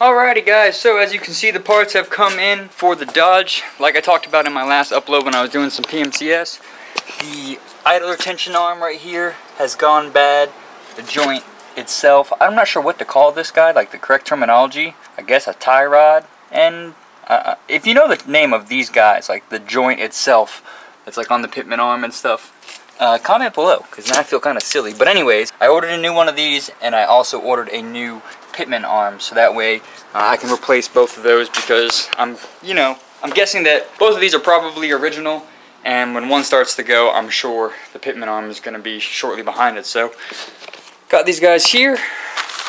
Alrighty guys, so as you can see the parts have come in for the Dodge. Like I talked about in my last upload when I was doing some PMCS, the idler tension arm right here has gone bad. The joint itself, I'm not sure what to call this guy, like the correct terminology, I guess a tie rod. And if you know the name of these guys, like the joint itself, it's like on the pitman arm and stuff, comment below, because now I feel kind of silly. But anyways, I ordered a new one of these, and I also ordered a new pitman arm, so that way I can replace both of those, because I'm guessing that both of these are probably original, and when one starts to go, I'm sure the pitman arm is going to be shortly behind it. So got these guys here.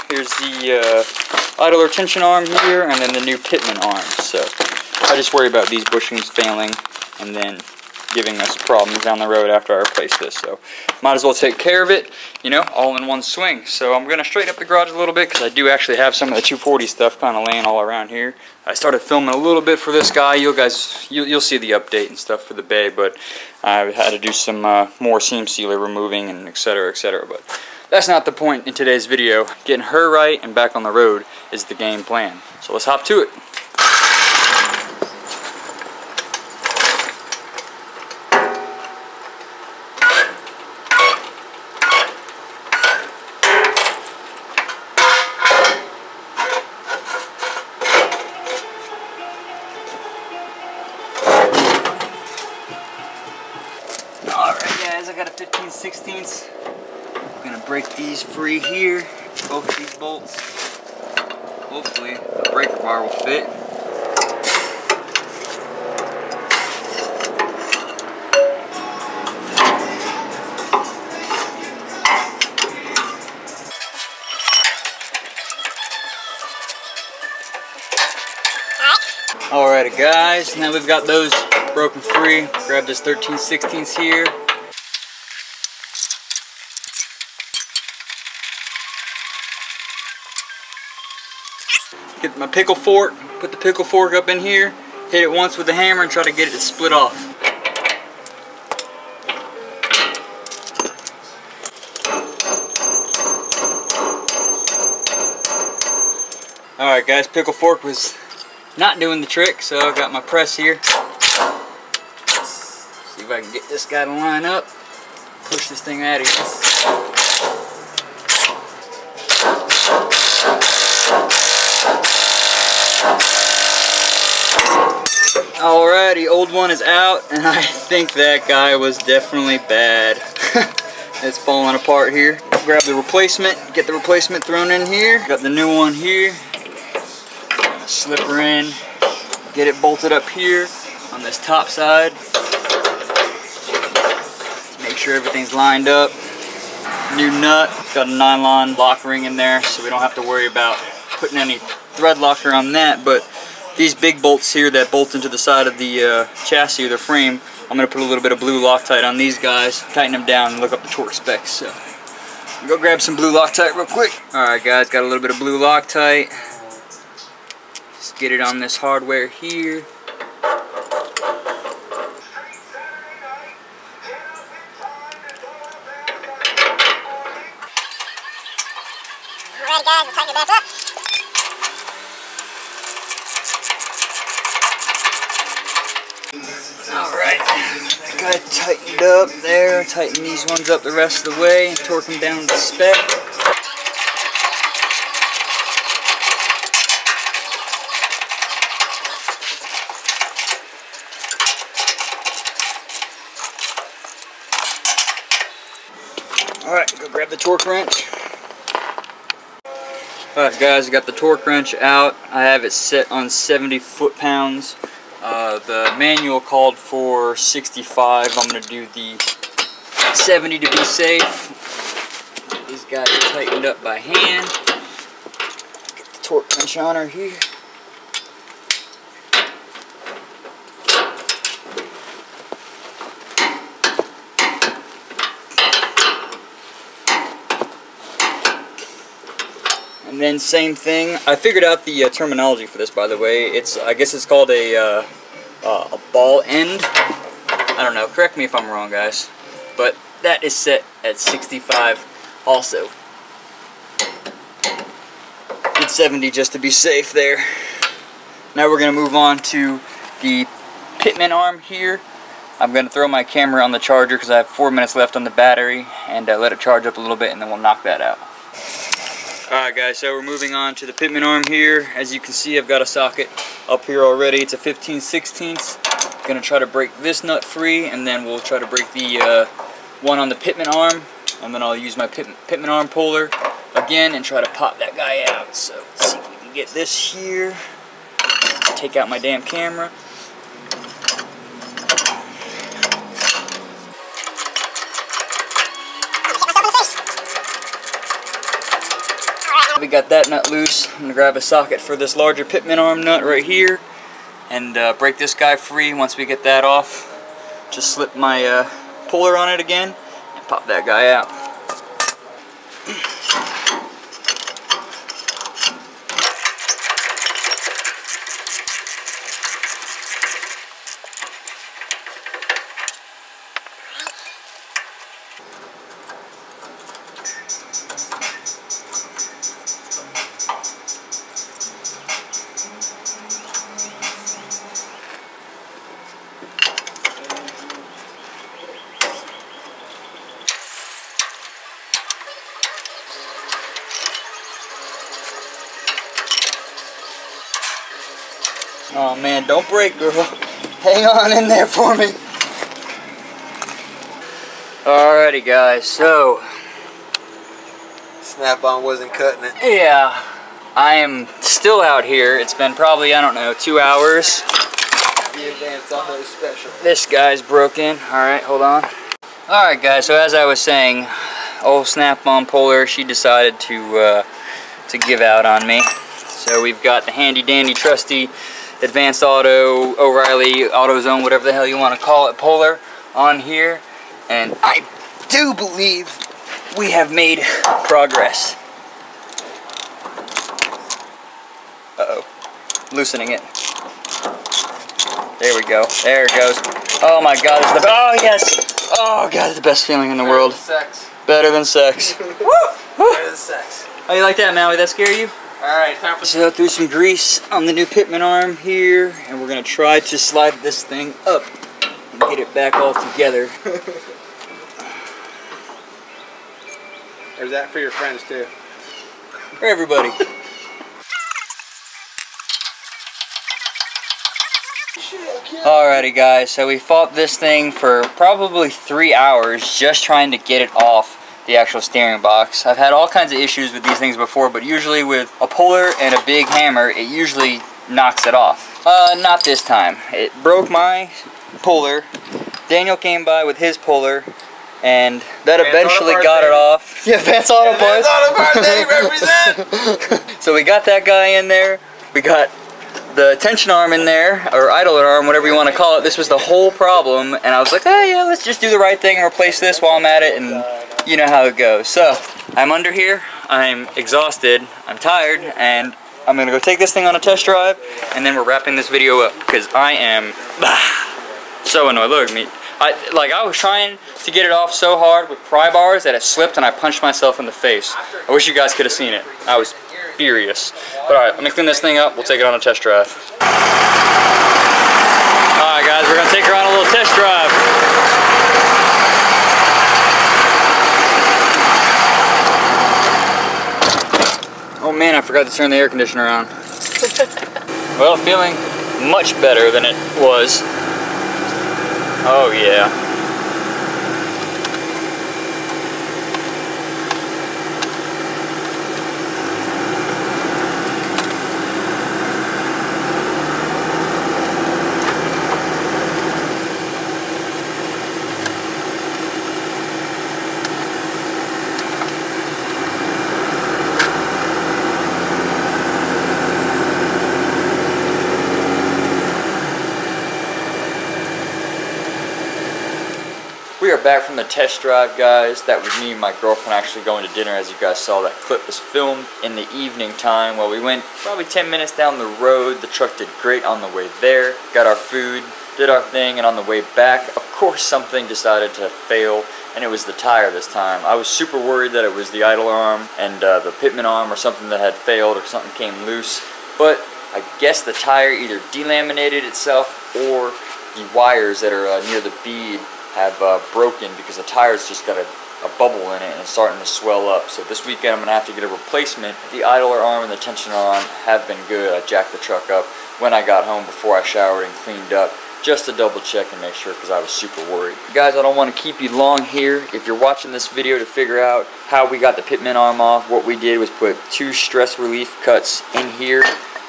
Here's the idler tension arm here, and then the new pitman arm. So I just worry about these bushings failing and then giving us problems down the road after I replace this. So might as well take care of it, all in one swing. So I'm gonna straighten up the garage a little bit, because I do actually have some of the 240 stuff kind of laying all around here. I started filming a little bit for this guy. You'll see the update and stuff for the bay, but I had to do some more seam sealer removing and etc, etc. But that's not the point in today's video. Getting her right and back on the road is the game plan. So let's hop to it. I got a 15/16. I'm gonna break these free here, both of these bolts. Hopefully the breaker bar will fit. Alrighty guys, now we've got those broken free. Grab this 13/16 here. Get my pickle fork, put the pickle fork up in here, hit it once with the hammer and try to get it to split off. Alright guys, pickle fork was not doing the trick, so I got my press here. See if I can get this guy to line up, push this thing out of here. Alrighty, old one is out, and I think that guy was definitely bad. It's falling apart here. Grab the replacement, get the replacement thrown in here. Got the new one here. Slip her in, get it bolted up here on this top side. Make sure everything's lined up. New nut, got a nylon lock ring in there, so we don't have to worry about putting any thread locker on that. But these big bolts here that bolt into the side of the chassis or the frame, I'm going to put a little bit of blue Loctite on these guys, tighten them down, and look up the torque specs. So go grab some blue Loctite real quick. Alright guys, got a little bit of blue Loctite. Just get it on this hardware here. Alright guys, we'll tighten it back up. Alright, got it tightened up there. Tighten these ones up the rest of the way and torque them down to spec. Alright, go grab the torque wrench. Alright guys, I got the torque wrench out. I have it set on 70 foot-pounds. The manual called for 65. I'm going to do the 70 to be safe. Get these guys tightened up by hand. Get the torque wrench on her here. And then same thing. I figured out the terminology for this, by the way. I guess it's called a ball end. I don't know. Correct me if I'm wrong, guys. But that is set at 65 also. Did 70 just to be safe there. Now we're going to move on to the Pitman arm here. I'm going to throw my camera on the charger because I have 4 minutes left on the battery, and let it charge up a little bit, and then we'll knock that out. Alright guys, so we're moving on to the Pitman arm here. As you can see, I've got a socket up here already. It's a 15/16. Going to try to break this nut free, and then we'll try to break the one on the Pitman arm, and then I'll use my Pitman arm puller again and try to pop that guy out. So let's see if we can get this here. Take out my damn camera. We got that nut loose. I'm gonna grab a socket for this larger Pitman arm nut right here and break this guy free. Once we get that off, just slip my puller on it again and pop that guy out. Oh man, don't break, girl. Hang on in there for me. Alrighty guys, so Snap-on wasn't cutting it. yeah, I am still out here. It's been probably, I don't know, 2 hours. The Advance Auto Special. This guy's broken. Alright, hold on. Alright guys, so as I was saying, old Snap-on puller, she decided to give out on me. So we've got the handy dandy trusty Advanced Auto, O'Reilly, AutoZone, whatever the hell you want to call it, puller on here. And I do believe we have made progress. Uh-oh. Loosening it. There we go. There it goes. Oh my god, this is the oh yes! Oh god, it's the best feeling in the world. Sex. Better than sex. Woo! Better than sex. How you like that, Maui? That scare you? Alright, time for So threw some grease on the new Pitman arm here, and we're gonna try to slide this thing up and get it back all together. There's that for your friends too. For everybody. Alrighty guys, so we fought this thing for probably 3 hours just trying to get it off the actual steering box. I've had all kinds of issues with these things before, but usually with a puller and a big hammer, it usually knocks it off. Not this time. It broke my puller. Daniel came by with his puller, and that eventually got it off. Yeah, Vance Auto Parts. Vance Auto Parts, represent! So we got that guy in there. We got the tension arm in there, or idler arm, whatever you want to call it. This was the whole problem, and I was like, hey, yeah, let's just do the right thing and replace this while I'm at it, and you know how it goes. So, I'm under here, I'm exhausted, I'm tired, and I'm gonna go take this thing on a test drive, and then we're wrapping this video up, because I am so annoyed. Look at me. I was trying to get it off so hard with pry bars that it slipped and I punched myself in the face. I wish you guys could have seen it. I was furious. But alright, let me clean this thing up, we'll take it on a test drive. Alright guys, we're gonna take her on a little test drive. Oh man, I forgot to turn the air conditioner on. Well, feeling much better than it was. Oh yeah. We are back from the test drive, guys. That was me and my girlfriend actually going to dinner. As you guys saw, that clip was filmed in the evening time. Well, we went probably 10 minutes down the road. The truck did great on the way there. Got our food, did our thing, and on the way back, of course, something decided to fail and it was the tire this time. I was super worried that it was the idler arm and the pitman arm or something that had failed or something came loose, but I guess the tire either delaminated itself or the wires that are near the bead have broken because the tire's just got a bubble in it and it's starting to swell up. So this weekend I'm going to have to get a replacement. The idler arm and the tensioner arm have been good. I jacked the truck up when I got home before I showered and cleaned up, just to double check and make sure because I was super worried. Guys, I don't want to keep you long here. If you're watching this video to figure out how we got the pitman arm off, what we did was put 2 stress relief cuts in here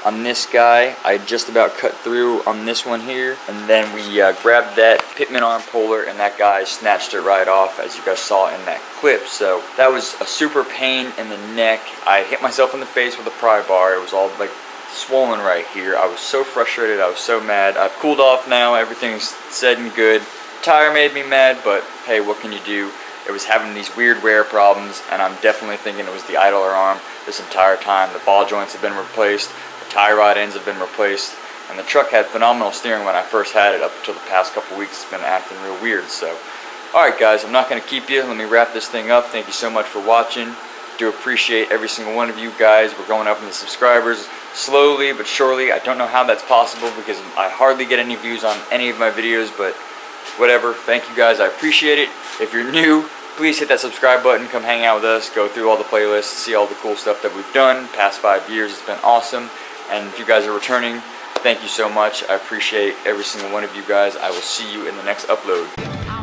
on this guy. I just about cut through on this one here, and then we grabbed that pitman arm puller and that guy snatched it right off, as you guys saw in that clip. So that was a super pain in the neck. I hit myself in the face with a pry bar. It was all like swollen right here. I was so frustrated. I was so mad. I've cooled off now. Everything's said and good. Tire made me mad, but hey, what can you do? It was having these weird wear problems, and I'm definitely thinking it was the idler arm this entire time. The ball joints have been replaced, the tie rod ends have been replaced, and the truck had phenomenal steering when I first had it. Up until the past couple weeks, it's been acting real weird. So, alright guys, I'm not going to keep you. Let me wrap this thing up. Thank you so much for watching. Do appreciate every single one of you guys. We're going up in the subscribers slowly but surely. I don't know how that's possible because I hardly get any views on any of my videos, but whatever. Thank you guys. I appreciate it. If you're new, please hit that subscribe button. Come hang out with us. Go through all the playlists. See all the cool stuff that we've done. Past 5 years. It's been awesome. And if you guys are returning, thank you so much. I appreciate every single one of you guys. I will see you in the next upload.